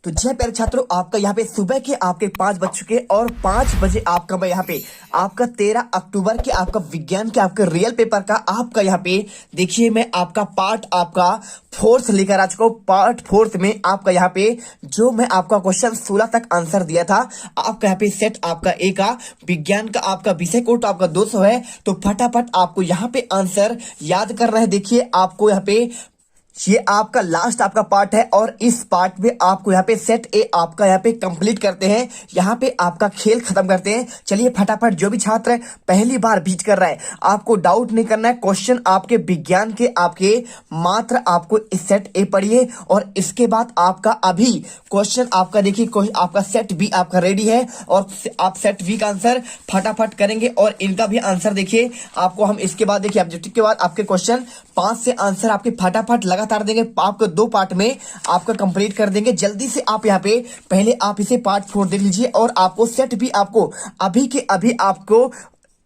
तो जय प्यारे छात्रों, आपका यहाँ पे सुबह के आपके 5 बज चुके और 5 बजे आपका मैं यहाँ पे आपका 13 अक्टूबर के आपका विज्ञान के आपका रियल पेपर का आपका यहाँ पे देखिए मैं आपका पार्ट आपका फोर्थ लेकर आ चुका हूँ। पार्ट फोर्थ में आपका यहाँ पे जो मैं आपका क्वेश्चन 16 तक आंसर दिया था, आपका यहाँ पे सेट आपका ए का विज्ञान का आपका विषय कोड आपका 200 है। तो फटाफट आपको यहाँ पे आंसर याद करना है। देखिए आपको यहाँ पे ये आपका लास्ट आपका पार्ट है और इस पार्ट में आपको यहाँ पे सेट ए आपका यहाँ पे कंप्लीट करते हैं, यहाँ पे आपका खेल खत्म करते हैं। चलिए फटाफट जो भी छात्र पहली बार बीच कर रहा है, आपको डाउट नहीं करना है। क्वेश्चन आपके विज्ञान के आपके मात्र आपको इस सेट ए पढ़िए और इसके बाद आपका अभी क्वेश्चन आपका देखिए आपका सेट बी आपका रेडी है और आप सेट बी का आंसर फटाफट करेंगे और इनका भी आंसर देखिए आपको हम इसके बाद देखिए ऑब्जेक्टिव के बाद आपके क्वेश्चन 5 से आंसर आपके फटाफट लगातार देंगे। आपको 2 पार्ट में आपका कंप्लीट कर देंगे। जल्दी से आप यहाँ पे पहले आप इसे पार्ट 4 देख लीजिए और आपको सेट भी आपको अभी के अभी आपको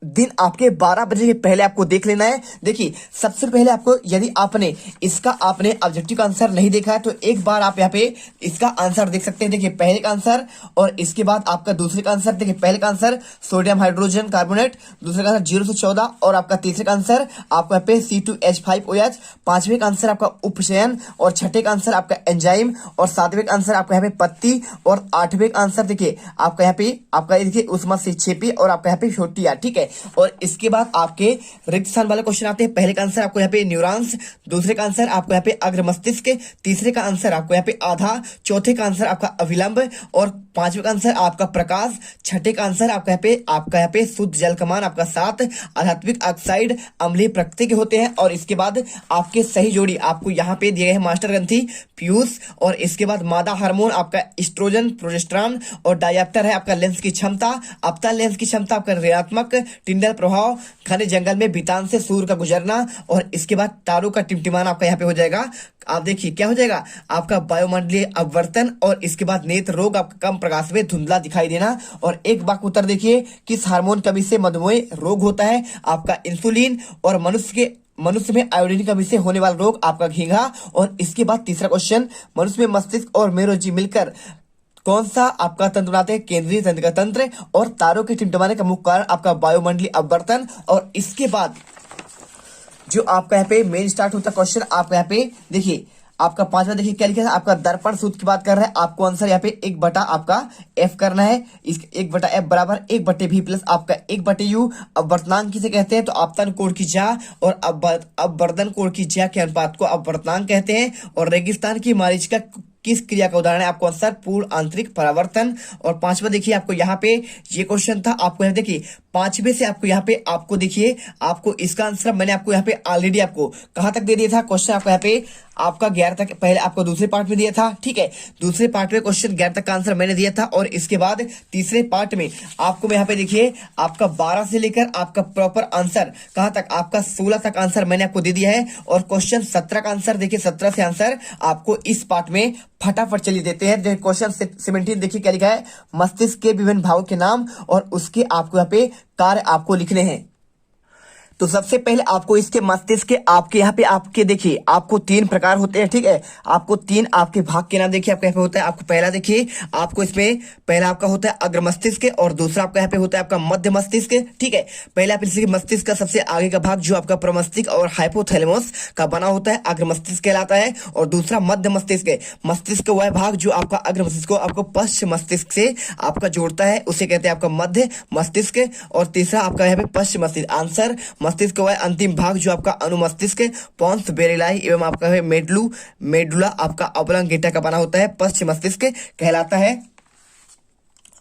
दिन आपके 12 बजे के पहले आपको देख लेना है। देखिए सबसे पहले आपको यदि आपने इसका आपने ऑब्जेक्टिव का आंसर नहीं देखा है तो एक बार आप यहाँ पे इसका आंसर देख सकते हैं। देखिए पहले का आंसर और इसके बाद आपका दूसरे का आंसर। देखिए पहले का आंसर सोडियम हाइड्रोजन कार्बोनेट, दूसरे का आंसर 0 से 14 और आपका तीसरे का आंसर आपको यहाँ पे C2H5OH, पांचवें का आंसर आपका उपचयन और छठे का आंसर आपका एंजाइम और सातवें का आंसर आपका यहाँ पे पत्ती और आठवें का आंसर देखिए आपका यहाँ पे आपका देखिए उष्मा सिक्षेपी और आपका यहाँ पे छोटिया। ठीक है, और इसके बाद आपके रिक्त स्थान वाले क्वेश्चन आते हैं। पहले का आंसर आपको यहाँ पे न्यूरॉन्स, दूसरे का आंसर आपको यहाँ पे अग्र मस्तिष्क, तीसरे का आंसर आपको यहाँ पे आधा, चौथे का आंसर आपका अविलंब और पांचवे का आंसर आपका प्रकाश, छठे का आंसर आपका यहाँ पे शुद्ध जल कमान आपका 7, आध्यात्मिक ऑक्साइड अम्लीय प्रकृति के होते हैं। और इसके बाद आपके सही जोड़ी आपको यहाँ पे दिए गए हैं मास्टर ग्रंथि पीयूष और इसके बाद मादा हार्मोन आपका एस्ट्रोजन प्रोजेस्टेरॉन और डायप्टर है आपका लेंस की क्षमता, अपता लेंस की क्षमता आपका ऋणात्मक, टिंडल प्रभाव, घने जंगल में बितान से सूर्य का गुजरना और इसके बाद तारों का टिमटिमाना आपका यहाँ पे हो जाएगा। आप देखिए क्या हो जाएगा आपका वायुमंडलीय अपवर्तन और इसके बाद नेत्र रोग आपका कम प्रकाश में धुंधला दिखाई देना। और एक बार उत्तर देखिए किस हार्मोन कमी से मधुमेह रोग होता है, आपका इंसुलिन और मनुष्य में आयोडीन कमी से होने वाला रोग आपका घींघा। और इसके बाद तीसरा क्वेश्चन मनुष्य में मस्तिष्क और मेरुरज्जु मिलकर कौन सा आपका तंत्र बनाते हैं, केंद्रीय तंत्रिका तंत्र। और तारों के टिमटिमाने का मुख्य कारण आपका वायुमंडलीय अपवर्तन। और इसके बाद जो आपका यहाँ पे मेन स्टार्ट होता है क्वेश्चन आपका यहाँ पे देखिए आपका 5वां देखिए क्या लिखा है, आपका दर्पण सूत्र की बात कर रहा है। आपको आंसर यहाँ पे 1 आपका F करना है। इस 1/F बराबर 1/V प्लस आपका 1/U। अपवर्तनांक किसे कहते हैं, तो आपतन कोण की ज्या और अपवर्धन कोण की ज्या के अनुपात को अपवर्तनांक कहते हैं। और रेगिस्तान की मारीचिका किस क्रिया का उदाहरण है, आपको आंसर पूर्ण आंतरिक परावर्तन। और 5वां देखिए आपको यहाँ पे ये क्वेश्चन था, आपको यहाँ देखिए 5वें से आपको यहाँ पे आपको देखिए आपको इसका आंसर मैंने आपको यहाँ पे ऑलरेडी आपको कहाँ तक दे दिया था क्वेश्चन आपको यहाँ पे आपका 11 तक पहले आपको दूसरे पार्ट में दिया था। ठीक है, दूसरे पार्ट में क्वेश्चन 11 तक का आंसर मैंने दिया था और इसके बाद तीसरे पार्ट में आपको यहाँ पे देखिए आपका 12 से लेकर आपका प्रॉपर आंसर कहाँ तक आपका 16 तक आंसर मैंने आपको दे दिया है। और क्वेश्चन 17 का आंसर देखिए 17 से आंसर आपको इस पार्ट में फटाफट चलिए देते हैं। क्वेश्चन 17 देखिए क्या लिखा है, मस्तिष्क के विभिन्न भागों के नाम और उसके आपको यहाँ पे कार्य आपको लिखने हैं। तो सबसे पहले आपको इसके मस्तिष्क के आपके यहाँ पे आपके देखिए आपको 3 प्रकार होते हैं। ठीक है, आपको 3 आपके भाग के नाम देखिए आपका यहाँ पे होता है। आपको पहला देखिए आपको इसमें पहला आपका होता है अग्र मस्तिष्क और दूसरा आपका यहाँ पे होता है आपका मध्य मस्तिष्क। ठीक है, पहले आप इसके मस्तिष्क का सबसे आगे का भाग जो आपका प्रमस्तिष्क और हाइपोथैलेमस का बना होता है अग्र मस्तिष्क कहलाता है। और दूसरा मध्य मस्तिष्क है। मस्तिष्क का वह भाग जो आपका अग्र मस्तिष्क को आपको पश्चिम मस्तिष्क से आपका जोड़ता है, उसे कहते हैं आपका मध्य मस्तिष्क। और तीसरा आपका यहाँ पे पश्चिम मस्तिष्क आंसर मस्तिष्क का अंतिम भाग जो आपका अनुमस्तिष्क पोन्स बेरिलाई एवं आपका है मेडुला आपका ऑब्लांगेटा का बना होता है, पश्चिम मस्तिष्क कहलाता है।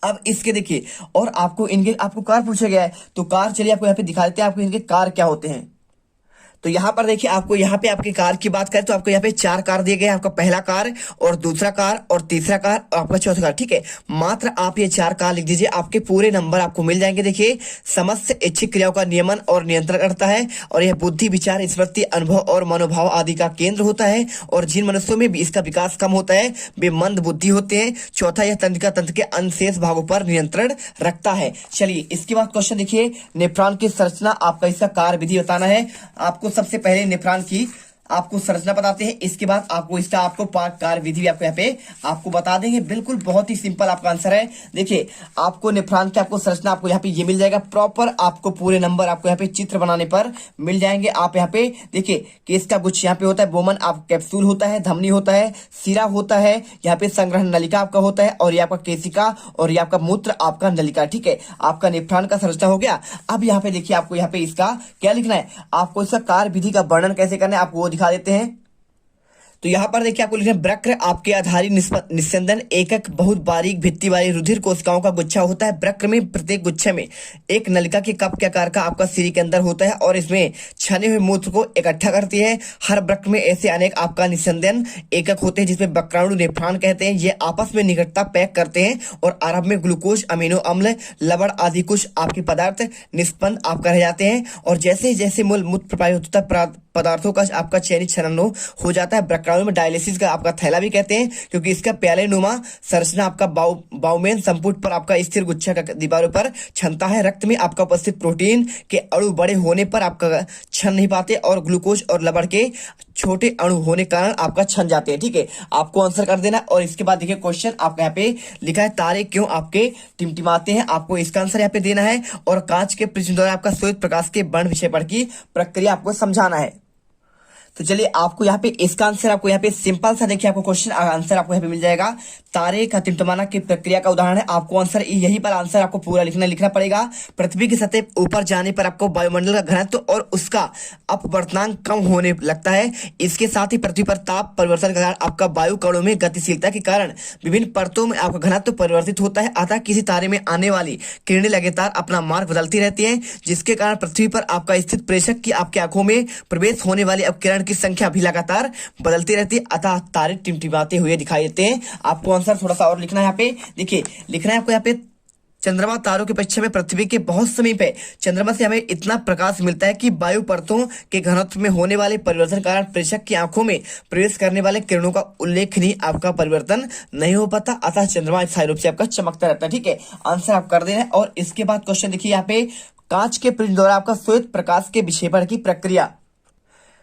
अब इसके देखिए और आपको इनके आपको कार पूछा गया है तो कार चलिए आपको यहाँ पे दिखा देते हैं आपको इनके कार क्या होते हैं। तो यहाँ पर देखिए आपको यहाँ पे आपके कार की बात करें तो आपको यहाँ पे 4 कार दिए गए हैं, आपका पहला कार और दूसरा कार और तीसरा कार और आपका चौथा कार। ठीक है, मात्र आप ये 4 कार लिख दीजिए, आपके पूरे नंबर आपको मिल जाएंगे। देखिए समस्त इच्छित क्रियाओं का नियमन और नियंत्रण करता है और यह बुद्धि, विचार, स्मृति, अनुभव और मनोभाव आदि का केंद्र होता है। और जिन मनुष्यों में भी इसका विकास कम होता है वे मंद बुद्धि होते हैं। चौथा, यह तंत्रिका तंत्र के अनशेष भागों पर नियंत्रण रखता है। चलिए इसके बाद क्वेश्चन देखिए नेफ्रॉन की संरचना आपका इसका कार्य विधि बताना है। आपको सबसे पहले नेफ्रॉन की आपको संरचना बताते हैं, इसके बाद आपको इसका आपको कार्य विधि भी आपको यहाँ पे आपको बता देंगे। बिल्कुल बहुत ही सिंपल आपका आंसर है। देखिए आपको नेफ्रॉन की आपको संरचना आपको यहाँ पे ये मिल जाएगा प्रॉपर, आपको पूरे नंबर आपको यहाँ पे चित्र बनाने पर मिल जाएंगे। आप यहाँ पे देखिए कि इसका गुच्छ यहाँ पे होता है बोमन, आप कैप्सूल होता है, धमनी होता है, सिरा होता है, यहाँ पे संग्रहण नलिका आपका होता है, और ये आपका केशिका, और ये आपका मूत्र आपका नलिका। ठीक है, आपका नेफ्रॉन का संरचना हो गया। अब यहाँ पे देखिए आपको यहाँ पे इसका क्या लिखना है, आपको इसका कार्य विधि का वर्णन कैसे करना है आपको वो दिखा देते हैं। तो यहाँ पर देखिए आपको लिखना है वृक्क आपके आधारी निस्यंदन एकक बहुत बारीक भित्ति वाली रुधिर कोशिकाओं का गुच्छा होता है। वृक्क में प्रत्येक गुच्छे में एक नलिका के कप के आकार का आपका सिरी के अंदर होता है और इसमें छने हुए मूत्र को इकट्ठा करती है। हर वृक्क में ऐसे अनेक आपका निस्यंदन एकक होते हैं जिसमें वक्राणु नेफ्रॉन कहते हैं। ये आपस में निकटता पैक करते हैं और आरंभ में ग्लूकोज, अमीनो अम्ल, लवण आदि कुछ आपके पदार्थ निष्पन्न आपका रह जाते हैं, और जैसे जैसे मूत्र प्रवाहित होता है पदार्थों का आपका चयनित छनन हो जाता है। वक्राणु में डायलिसिस का आपका थैला भी कहते हैं, क्योंकि इसका प्याले नुमा संरचना आपका बाउमेन संपुट पर आपका स्थिर गुच्छा का दीवारों पर छनता है। रक्त में आपका उपस्थित प्रोटीन के अणु बड़े होने पर आपका छन नहीं पाते और ग्लूकोज और लवण के छोटे अणु होने के कारण आपका छन जाते हैं। ठीक है, आपको आंसर कर देना। और इसके बाद देखिए क्वेश्चन आपका यहाँ पे लिखा है तारे क्यों आपके टिमटिमाते हैं, आपको इसका आंसर यहाँ पे देना है। और कांच के प्रिज्म द्वारा आपका श्वेत प्रकाश के वर्ण विक्षेपण की प्रक्रिया आपको समझाना है। तो चलिए आपको यहाँ पे इसका आंसर आपको यहाँ पे सिंपल सा देखिए आपको क्वेश्चन आंसर आपको यहाँ पे मिल जाएगा। तारे का टिमटिमाना की प्रक्रिया का उदाहरण है। आपको आंसर यही पर आंसर आपको पूरा लिखना पड़ेगा। पृथ्वी की सतह ऊपर जाने पर आपको वायुमंडल का घनत्व और उसका अपवर्तनांक कम होने लगता है। इसके साथ ही पृथ्वी पर ताप परिवर्तन के कारण आपका वायु कणों में गतिशीलता के कारण विभिन्न परतों में आपका घनत्व परिवर्तित होता है। अतः किसी तारे में आने वाली किरणें लगातार अपना मार्ग बदलती रहती है, जिसके कारण पृथ्वी पर आपका स्थित प्रेषक की आपकी आंखों में प्रवेश होने वाली अपकिरण की संख्या भी लगातार बदलती रहती है। अतः तारे टिमटिमाते हुए दिखाई देते हैं। आपको आंसर थोड़ा सा और लिखना है यहाँ पे। देखिए लिखना है आपको यहाँ पे चंद्रमा तारों के पश्चिम में पृथ्वी के बहुत समीप है। चंद्रमा से हमें इतना प्रकाश मिलता है कि वायु परतों के घनत्व में होने वाले परिवर्तन के कारण प्रेषक की आंखों में प्रवेश करने वाले किरणों का उल्लेखनीय आपका परिवर्तन नहीं हो पाता। अतः चंद्रमा स्थायी रूप से आपका चमकता रहता है। ठीक है, आंसर आप कर देना है। और इसके बाद क्वेश्चन देखिए यहाँ पे कांच के प्रिज्म द्वारा आपका श्वेत प्रकाश के विक्षेपण की प्रक्रिया।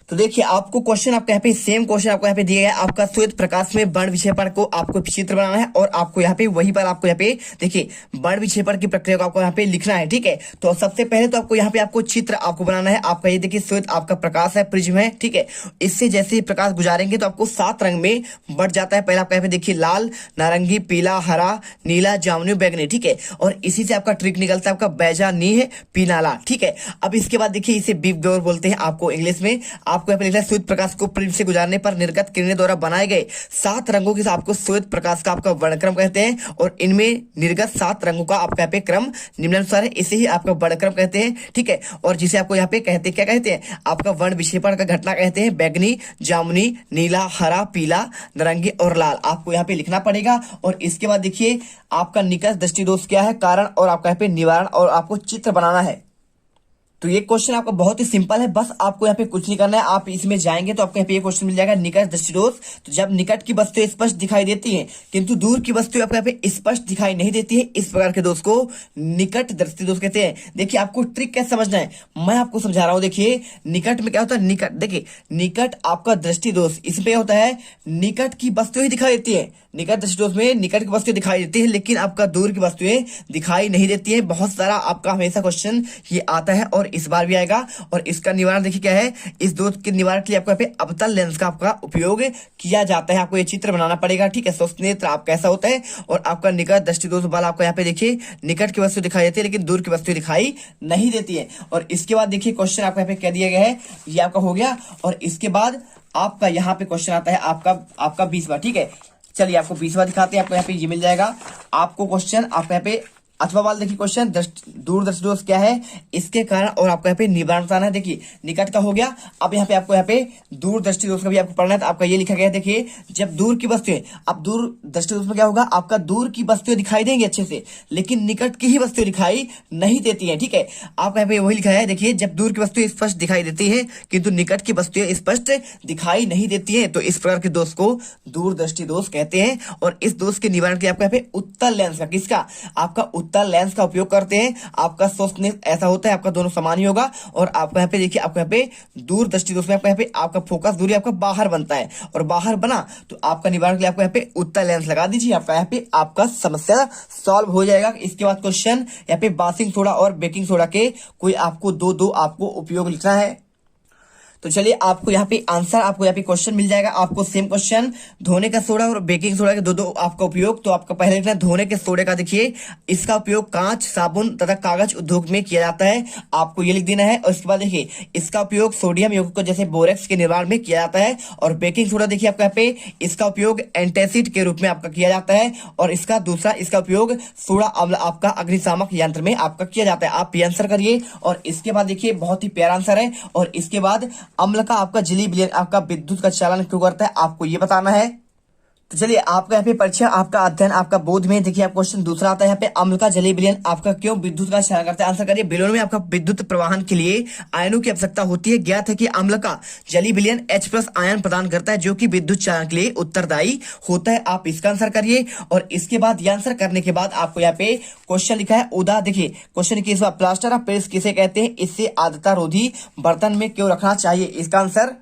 तो देखिए आपको क्वेश्चन आपको यहाँ पे सेम क्वेश्चन आपको यहाँ पे दिया गया है। आपका श्वेत प्रकाश में वर्ण विक्षेपण को आपको चित्र बनाना है और आपको यहाँ पे वही पर आपको यहाँ पे देखिए वर्ण विक्षेपण की प्रक्रिया को आपको यहाँ पे लिखना है। ठीक है, तो सबसे पहले तो आपको यहाँ पे आपको चित्र आपको बनाना है। आपका ये देखिए श्वेत आपका प्रकाश है, प्रिज्म है। ठीक है, इससे जैसे ही प्रकाश गुजारेंगे तो आपको 7 रंग में बढ़ जाता है। पहले आपका यहाँ पे देखिए लाल, नारंगी, पीला, हरा, नीला, जामुनी, बैगनी। ठीक है, और इसी से आपका ट्रिक निकलता है आपका बैजा नीह पीनाला। ठीक है, अब इसके बाद देखिए इसे बीफ डोर बोलते हैं आपको इंग्लिश में। आपको यहाँ पे लिखना है श्वेत प्रकाश को प्रिज्म से गुजारने पर निर्गत किरणें द्वारा बनाए गए 7 रंगों के आपको श्वेत प्रकाश का आपका वर्णक्रम कहते हैं, और इनमें निर्गत 7 रंगों का आपका यहाँ पे क्रम निम्नानुसार है। इसे ही आपका वर्णक्रम कहते हैं। ठीक है, और जिसे आपको यहाँ पे कहते हैं क्या कहते हैं, आपका वर्ण विक्षेपण का घटना कहते हैं। बैगनी, जामुनी, नीला, हरा, पीला, नारंगी और लाल आपको यहाँ पे लिखना पड़ेगा। और इसके बाद देखिए आपका निकट दृष्टि दोष क्या है, कारण और आपका यहाँ पे निवारण, और आपको चित्र बनाना है। तो ये क्वेश्चन आपका बहुत ही सिंपल है, बस आपको यहाँ पे कुछ नहीं करना है। आप इसमें जाएंगे तो आपको यहाँ पे ये क्वेश्चन मिल जाएगा निकट दृष्टि दोष। तो जब निकट की वस्तुएं स्पष्ट दिखाई देती हैं किंतु दूर की वस्तुएं आपको यहाँ पे स्पष्ट दिखाई नहीं देती है, इस प्रकार के दोष को निकट दृष्टि दोष कहते हैं। देखिए आपको ट्रिक कैसे समझना है मैं आपको समझा रहा हूँ। देखिए निकट में क्या होता है, निकट देखिए निकट आपका दृष्टि दोष, इसमें होता है निकट की वस्तुएं दिखाई देती है। निकट दृष्टि दोष में निकट की वस्तुएं दिखाई देती है लेकिन आपका दूर की वस्तुएं दिखाई नहीं देती है। बहुत सारा आपका हमेशा क्वेश्चन ये आता है और इस बार भी आएगा। और इसका निवारण देखिए क्या है, इस दोष के निवारण के लिए आपको यहाँ पे अवतल लेंस का आपका उपयोग किया जाता है। आपको ये चित्र बनाना पड़ेगा। ठीक है, स्वस्थ नेत्र आप कैसा होता है, और आपका निकट दृष्टि दोष वाला आपको यहाँ पे देखिए निकट की वस्तु दिखाई देती है लेकिन दूर की वस्तु दिखाई नहीं देती है। और इसके बाद देखिए क्वेश्चन आपको यहाँ पे क्या दिया गया है, ये आपका हो गया। और इसके बाद आपका यहाँ पे क्वेश्चन आता है आपका 20वां। ठीक है, चलिए आपको 20वां दिखाते हैं। आपको यहाँ पे ये मिल जाएगा आपको क्वेश्चन। आपको यहाँ पे अथवा वाला देखिए क्वेश्चन दूर दृष्टि दोष क्या है, इसके कारण और आपको यहाँ पे निवारण बताना है। देखिए निकट का हो गया, अब यहाँ पे आपको यहाँ पे दूर दृष्टि दोष का भी आपको पढ़ना है। तो आपका ये लिखा गया है, देखिए जब दूर की वस्तुएं, अब दूर दृष्टि दोष में क्या होगा, आपका दूर की वस्तुएं दिखाई देंगी अच्छे से लेकिन निकट की ही वस्तुएं दिखाई नहीं देती है। ठीक है, आपको यहाँ पे वही लिखा है, देखिए जब दूर की वस्तुएं स्पष्ट दिखाई देती है किंतु निकट की वस्तुएं स्पष्ट दिखाई नहीं देती है, तो इस प्रकार के दोष को दूर दृष्टि दोष कहते हैं। और इस दोष के निवारण के आपको यहाँ पे उत्तल लेंस का, किसका, आपका उत्तल लेंस का उपयोग करते हैं। आपका सोचने ऐसा होता है, आपका दोनों समान ही होगा। और आपको यहाँ पे देखिए, आपको यहाँ पे दूर दृष्टि दोष में आपको यहाँ पे आपका फोकस दूरी आपका बाहर बनता है, और बाहर बना तो आपका निवारण के लिए आपको यहाँ पे उत्तल लेंस लगा दीजिए। आपका यहाँ पे आपका समस्या सॉल्व हो जाएगा। इसके बाद क्वेश्चन यहाँ पे बासिंग सोडा और बेकिंग सोडा के कोई आपको दो आपको उपयोग लिखना है। तो चलिए, आपको यहाँ पे आंसर, आपको यहाँ पे क्वेश्चन मिल जाएगा। आपको सेम क्वेश्चन, धोने का सोडा और बेकिंग सोडा के दो आपका उपयोग। तो आपका पहले लिखना है धोने के सोडे का। देखिए, इसका उपयोग कांच, साबुन तथा कागज उद्योग में किया जाता है, आपको ये लिख देना है। और इसके बाद देखिए, इसका उपयोग सोडियम यौगिक जैसे बोरेक्स के निर्माण में किया जाता है। और बेकिंग सोडा देखिए आपका यहाँ पे, इसका उपयोग एंटासिड के रूप में आपका किया जाता है। और इसका दूसरा, इसका उपयोग सोडा अम्ल आपका अग्निशामक यंत्र में आपका किया जाता है। आप ये आंसर करिए। और इसके बाद देखिए, बहुत ही प्यारा आंसर है। और इसके बाद अम्ल का आपका झिल्ली विलयन आपका विद्युत का चालन क्यों करता है, आपको ये बताना है। तो चलिए, आपका यहाँ पे परीक्षा, आपका अध्ययन, आपका बोध में देखिए, आप क्वेश्चन दूसरा आता है यहाँ पे, अम्ल का जलीय विलयन आपका क्यों विद्युत का चालन करता है, आंसर करिए। बेलून में आपका विद्युत प्रवाहन के लिए आयनों की आवश्यकता होती है। ज्ञात है कि अम्ल का जलीय विलयन H+ आयन प्रदान करता है, जो कि विद्युत चालन के लिए उत्तरदायी होता है। आप इसका आंसर करिए। और इसके बाद ये आंसर करने के बाद आपको यहाँ पे क्वेश्चन लिखा है उदा। देखिए, क्वेश्चन की प्लास्टर ऑफ पेरिस किसे कहते हैं, इससे आर्द्रता रोधी बर्तन में क्यों रखना चाहिए, इसका आंसर।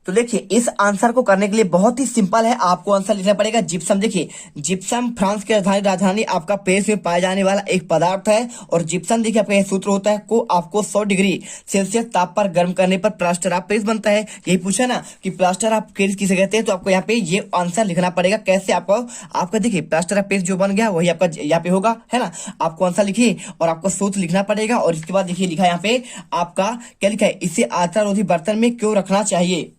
तो देखिए, इस आंसर को करने के लिए बहुत ही सिंपल है। आपको आंसर लिखना पड़ेगा जिप्सम। देखिए, जिप्सम फ्रांस की राजधानी आपका पेरिस में पाए जाने वाला एक पदार्थ है। और जिप्सम देखिए आपका सूत्र होता है को आपको 100 डिग्री सेल्सियस ताप पर गर्म करने पर प्लास्टर ऑफ पेरिस बनता है। यही पूछा ना कि प्लास्टर ऑफ पेरिस किसे कहते हैं, तो आपको यहाँ पे ये आंसर लिखना पड़ेगा। कैसे आपको, आपका देखिए प्लास्टर ऑफ पेरिस जो बन गया वही आपका यहाँ पे होगा, है ना। आपको आंसर लिखिए और आपको सूत्र लिखना पड़ेगा। और इसके बाद देखिए लिखा है यहाँ पे आपका क्या लिखा है, इसे आर्द्रता रोधी बर्तन में क्यों रखना चाहिए।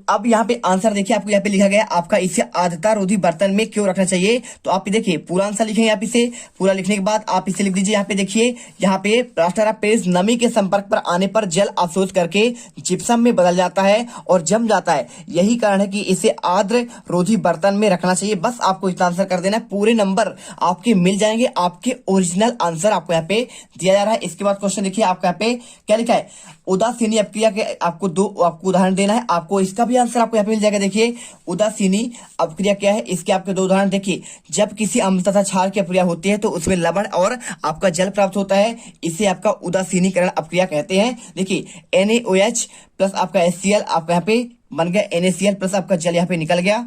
अब यहाँ पे आंसर देखिए, आपको यहाँ पे लिखा गया आपका इसे आर्द्रता रोधी बर्तन में क्यों रखना चाहिए। तो आप देखिए पूरा आंसर लिखेंगे, आप इसे पूरा लिखने के बाद आप इसे लिख दीजिए। यहाँ पे देखिए, यहाँ पे प्लास्टर ऑफ पेरिस नमी के संपर्क पर आने पर जल अवशोष करके जिप्सम में बदल जाता है और जम जाता है। यही कारण है कि इसे आर्द्र रोधी बर्तन में रखना चाहिए। बस आपको इतना आंसर कर देना है, पूरे नंबर आपके मिल जाएंगे। आपके ओरिजिनल आंसर आपको यहाँ पे दिया जा रहा है। इसके बाद क्वेश्चन देखिए, आपको यहाँ पे क्या लिखा है, उदासीनी अपक्रिया के आपको आपको उदाहरण देना है। आपको इसका भी आंसर आपको यहाँ पे मिल जाएगा। देखिए, उदासीनी अपक्रिया क्या है, इसके आपके 2 उदाहरण देखिए। जब किसी अम्ल तथा क्षार की अपक्रिया होती है तो उसमें लवण और आपका जल प्राप्त होता है, इसे आपका उदासीनीकरण अपक्रिया कहते हैं। देखिए, NaOH प्लस आपका HCl आपका यहाँ पे बन गया NaCl प्लस आपका जल यहाँ पे निकल गया।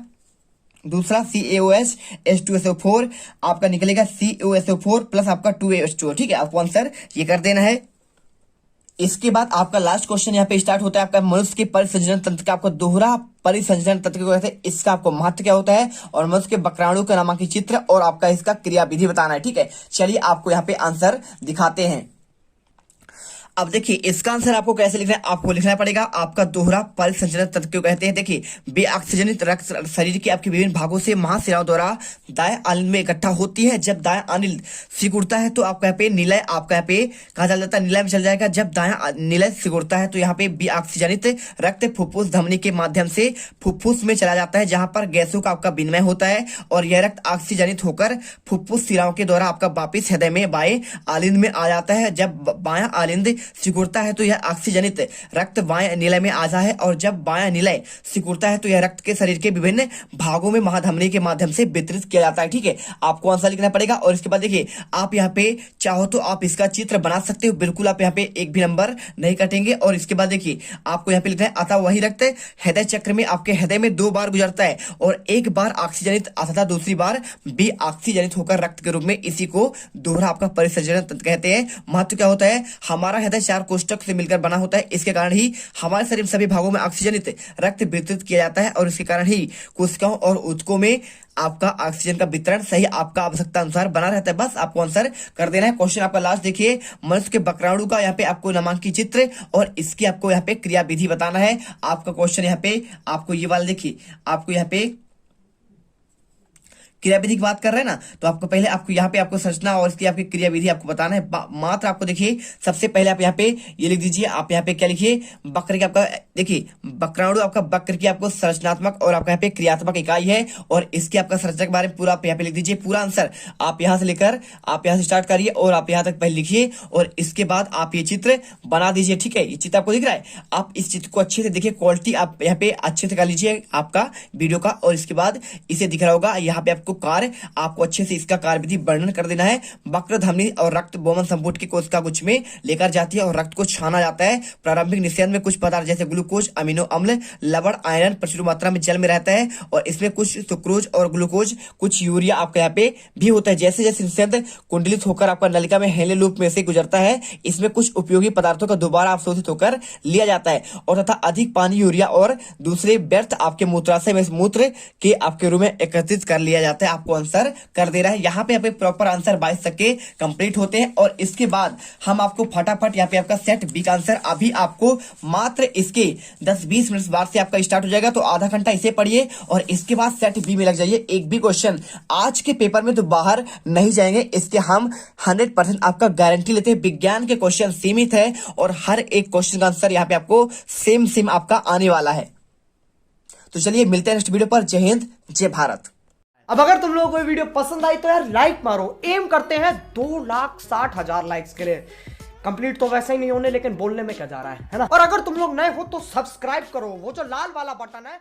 दूसरा CaOH H2SO4 आपका निकलेगा CaOSO4 प्लस आपका 2H2O। ठीक है, आपको आंसर ये कर देना है। इसके बाद आपका लास्ट क्वेश्चन यहाँ पे स्टार्ट होता है आपका मनुष्य के परिसंचरण तंत्र का आपको दोहरा परिसंचरण तंत्र को कहते हैं, इसका आपको महत्व क्या होता है और मनुष्य के वक्राणु का नामांकित चित्र और आपका इसका क्रियाविधि बताना है। ठीक है, चलिए आपको यहाँ पे आंसर दिखाते हैं। अब देखिए, इसका आंसर आपको कैसे लिखना है, आपको लिखना पड़ेगा आपका दोहरा परिसंचरण तंत्र क्यों कहते हैं। देखिए, बेऑक्सीजनित रक्त शरीर के आपके विभिन्न भागों से महाशिराओं द्वारा दाएं अनिल में इकट्ठा होती है। जब दाएं अनिल सिकुड़ता है तो आपका यहाँ पे निलय आपका यहाँ पे कहा चल जाता है, निलय में चल जाएगा। जब दायां निलय सिकुड़ता है तो यहाँ पे बेऑक्सीजनित रक्त फुफ्फुस धमनी के माध्यम से फुफ्फुस में चला जाता है, जहां पर गैसों का आपका विनिमय होता है। और यह रक्त ऑक्सीजनित होकर फुफ्फुस शिराओं के द्वारा आपका वापिस हृदय में बाएं आलिंद में आ जाता है। जब बायां आलिंद सिकुड़ता है तो यह ऑक्सीजनित रक्त बाएं निलय में आता है। और जब बायां निलय सिकुड़ता है तो यह रक्त के शरीर के विभिन्न भागों में महाधमनी के माध्यम से वितरित किया जाता है। ठीक है, आपको आंसर लिखना पड़ेगा। और इसके बाद देखिए, आप यहाँ पे चाहो तो आप इसका चित्र बना सकते हो, बिल्कुल आप यहाँ पे एक भी नंबर नहीं कटेंगे। और इसके बाद देखिए, आपको यहाँ पे लिखना है अतः वही रक्त हृदय चक्र में आपके हृदय में 2 बार गुजरता है और एक बार ऑक्सीजनित तथा दूसरी बार बेऑक्सीजनित होकर रक्त के रूप में, इसी को दोहरा आपका परिसंचरण तंत्र कहते हैं। महत्व क्या होता है, हमारा हृदय 4 कोष्ठक से मिलकर बना होता है, इसके कारण ही हमारे शरीर सभी भागों में ऑक्सीजनित रक्त वितरित किया जाता है। और इसके कारण ही कोशिकाओं और ऊतकों में आपका ऑक्सीजन का वितरण सही आपका आवश्यकता अनुसार बना रहता है। बस आपको आंसर कर देना है। क्वेश्चन आपका लास्ट देखिए, मनुष्य के वक्राणु का यहाँ पे आपको नामांकित चित्र और इसकी आपको यहाँ पे क्रिया विधि बताना है। आपका क्वेश्चन यहाँ पे आपको ये वाला देखिए, आपको यहाँ पे क्रियाविधि की बात कर रहे हैं ना, तो आपको पहले आपको यहाँ पे आपको संरचना और इसकी आपकी क्रियाविधि आपको बताना है। मात्र आपको देखिए, सबसे पहले आप यहाँ पे ये लिख दीजिए, आप यहाँ पे क्या लिखिए, वक्र की आपका देखिए वक्राणु आपका वक्र की आपको संरचनात्मक और आपका यहाँ पे क्रियात्मक इकाई है। और इसकी आपका संरचना के बारे में पूरा आप यहाँ पे लिख दीजिए। पूरा आंसर आप यहाँ से लेकर आप यहाँ से स्टार्ट करिए और आप यहाँ तक पहले लिखिए और इसके बाद आप ये चित्र बना दीजिए। ठीक है, ये चित्र आपको दिख रहा है, आप इस चित्र को अच्छे से देखिए, क्वालिटी आप यहाँ पे अच्छे से कर लीजिए आपका वीडियो का। और इसके बाद इसे दिख रहा होगा, यहाँ पे आपको आपको कार्य आपको अच्छे से इसका कार्य विधि वर्णन कर देना है। वक्र धमनी और रक्त बोमन संपुट की कोशिका गुच्छ में लेकर जाती है और रक्त को छाना जाता है। प्रारंभिक निषेध में कुछ पदार्थ जैसे ग्लूकोज, अमीनो अम्ल, लवण, आयरन प्रचुर मात्रा में जल में रहता है और इसमें कुछ सुक्रोज और ग्लूकोज, कुछ यूरिया आपका यहाँ पे भी होता है। जैसे जैसे निषेध कुंडलित होकर आपका नलिका में हेले लूप में से गुजरता है, इसमें कुछ उपयोगी पदार्थों का दोबारा अवशोषित होकर लिया जाता है और तथा अधिक पानी, यूरिया और दूसरे व्यर्थ आपके मूत्राशय में मूत्र के आपके रूप में एकत्रित कर लिया जाता है। आपको आंसर कर दे रहा है। यहाँ पे प्रॉपर आंसर 22 तक के कंप्लीट होते हैं और इसके बाद हम आपको फटाफट यहाँ पे आपका सेट बी का आंसर अभी आपको मात्र इसके 10-20 मिनट बाद से आपका स्टार्ट हो जाएगा, तो आधा घंटा इसे पढ़िए और इसके बाद सेट बी में लग जाइए। एक भी क्वेश्चन आज के पेपर में तो बाहर नहीं जाएंगे, इसके हम 100% आपका गारंटी लेते हैं। विज्ञान के क्वेश्चन सीमित है और हर एक क्वेश्चन का आंसर यहाँ पे आपको सेम आपका आने वाला है। तो चलिए मिलते हैं नेक्स्ट वीडियो पर। जय हिंद, जय भारत। अब अगर तुम लोगों को ये वीडियो पसंद आई तो यार लाइक मारो। एम करते हैं 2,60,000 लाइक्स के लिए। कंप्लीट तो वैसे ही नहीं होने, लेकिन बोलने में क्या जा रहा है ना। और अगर तुम लोग नए हो तो सब्सक्राइब करो, वो जो लाल वाला बटन है